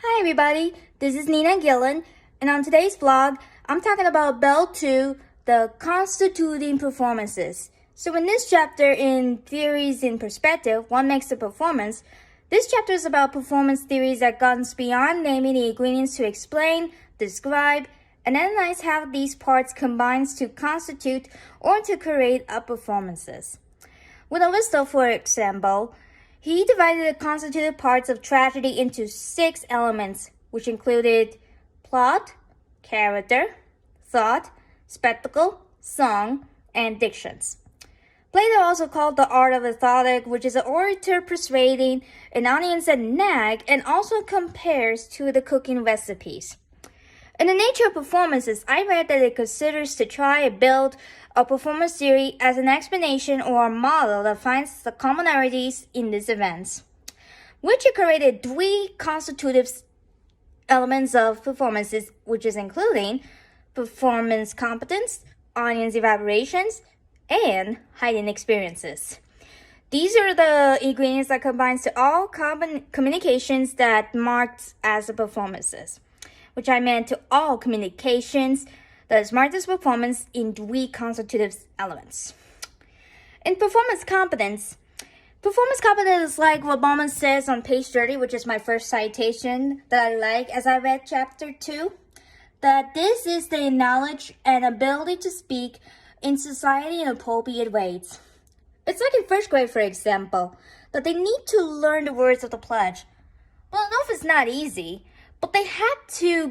Hi everybody, this is Nina Guillen, and on today's vlog, I'm talking about Bell 2, the constituting performances. So in this chapter in Theories in Perspective, What Makes a Performance, this chapter is about performance theories that goes beyond naming the ingredients to explain, describe, and analyze how these parts combine to constitute or to create a performances. With Aristotle, for example, he divided the constitutive parts of tragedy into 6 elements, which included plot, character, thought, spectacle, song, and dictions. Plato also called the art of rhetoric, which is an orator persuading an audience at nag, and also compares to the cooking recipes. In the nature of performances, I read that it considers to try and build a performance theory as an explanation or a model that finds the commonalities in these events, which it created 3 constitutive elements of performances, which is including performance competence, audience evaluations, and heightened experiences. These are the ingredients that combines to all communications that marked as performances, which I meant to all communications that is marked as performance in 3 constitutive elements. In performance competence is like what Bauman says on page 30, which is my first citation that I like as I read chapter 2, that this is the knowledge and ability to speak in society in appropriate ways. It's like in first grade, for example, that they need to learn the words of the pledge. Well, I know if it's not easy, but they have to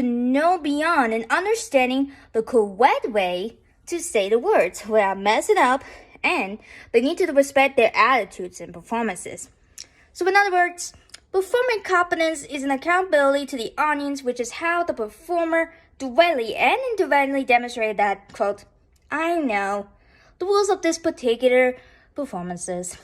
know beyond and understanding the correct way to say the words without messing up, and they need to respect their attitudes and performances. So in other words, performing competence is an accountability to the audience, which is how the performer directly and indirectly demonstrate that, quote, I know the rules of this particular performances.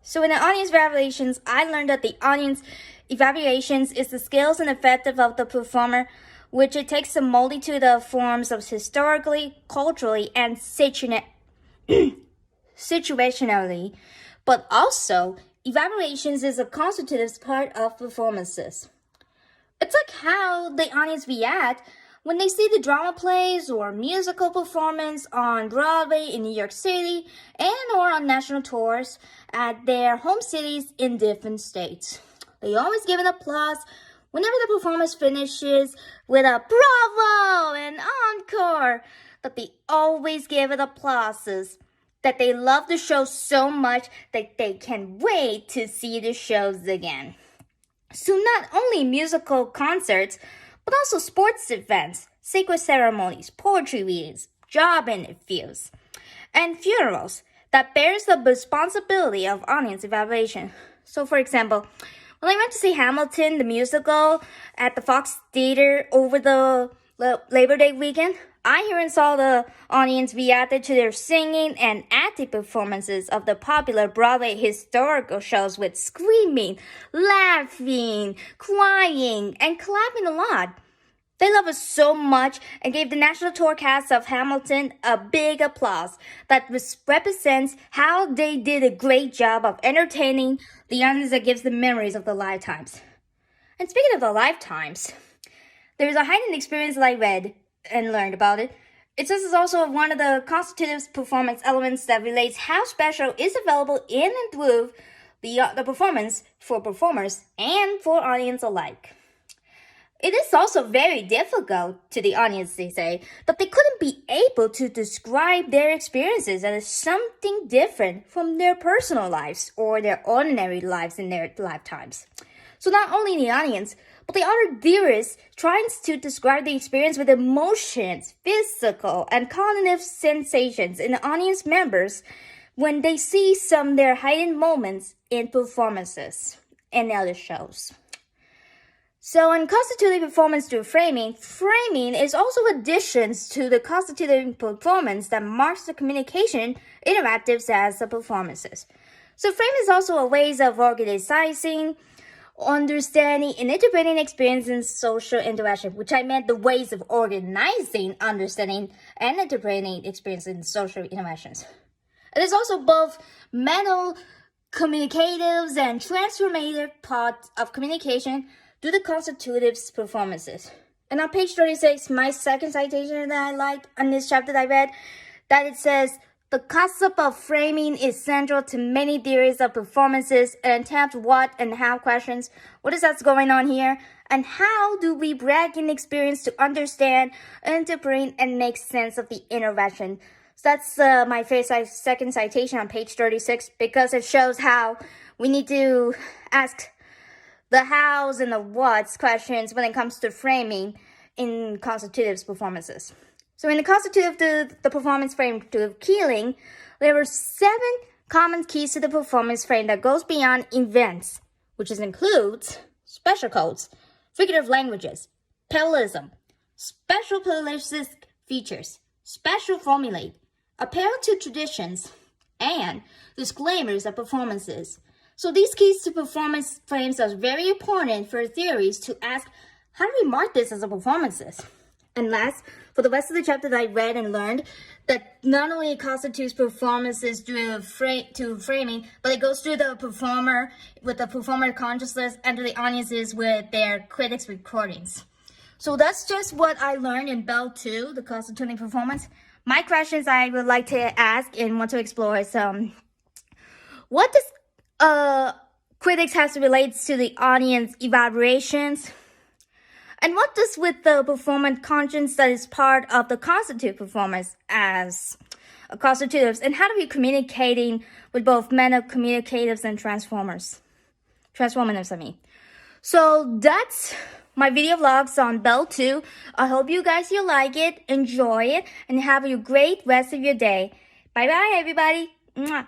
So in the audience evaluations, I learned that the audience evaluations is the skills and effective of the performer, which it takes a multitude of forms of historically, culturally, and situationally, but also evaluations is a constitutive part of performances. It's like how the audience react when they see the drama plays or musical performance on Broadway in New York City and or on national tours at their home cities in different states. They always give an applause whenever the performance finishes with a bravo and encore, that they always give it applauses, that they love the show so much that they can't wait to see the shows again. So not only musical concerts, but also sports events, sacred ceremonies, poetry readings, job interviews, and funerals that bears the responsibility of audience evaluation. So for example, when I went to see Hamilton, the musical, at the Fox Theater over the Labor Day weekend, I heard and saw the audience reacted to their singing and acting performances of the popular Broadway historical shows with screaming, laughing, crying, and clapping a lot. They love us so much and gave the national tour cast of Hamilton a big applause that represents how they did a great job of entertaining the audience that gives them memories of their lifetimes. And speaking of the lifetimes, there's a heightened experience that I read and learned about it. It says it's also one of the constitutive performance elements that relates how special is available in and through the performance for performers and for audience alike. It is also very difficult to the audience, they say, that they couldn't be able to describe their experiences as something different from their personal lives or their ordinary lives in their lifetimes. So not only the audience, but the other theorists tries to describe the experience with emotions, physical, and cognitive sensations in the audience members when they see some of their heightened moments in performances and other shows. So in constituting performance through framing is also additions to the constituting performance that marks the communication interactives as the performances. So frame is also a ways of organizing, understanding, and interpreting experience in social interaction, which I meant the ways of organizing, understanding, and interpreting experience in social interactions. It is also both mental communicatives and transformative parts of communication do the constitutives performances. And on page 36, my second citation that I liked on this chapter that I read, that it says, the concept of framing is central to many theories of performances and attempt what and how questions. What is that's going on here? And how do we break in experience to understand, interpret, and make sense of the intervention? So that's my second citation on page 36, because it shows how we need to ask the hows and the whats questions when it comes to framing in constitutives performances. So in the constitutive, the performance frame to Guillen, there were 7 common keys to the performance frame that goes beyond events, which includes special codes, figurative languages, parallelism, special parallelistic features, special formulae, apparel to traditions, and disclaimers of performances. So these keys to performance frames are very important for theories to ask, how do we mark this as a performances? And last, for the rest of the chapter that I read and learned, that not only constitutes performances through framing, but it goes through the performer with the performer consciousness and to the audiences with their critics' recordings. So that's just what I learned in Bell 2, the constituting performance. My questions I would like to ask and want to explore is, what does critics have to relate to the audience evaluations? And what does with the performance conscience that is part of the constitutive performance as constitutives? And how do we communicating with both meta communicatives and transformatives, So that's my video vlogs on Bell 2. I hope you guys will like it, enjoy it, and have a great rest of your day. Bye-bye, everybody. Mwah.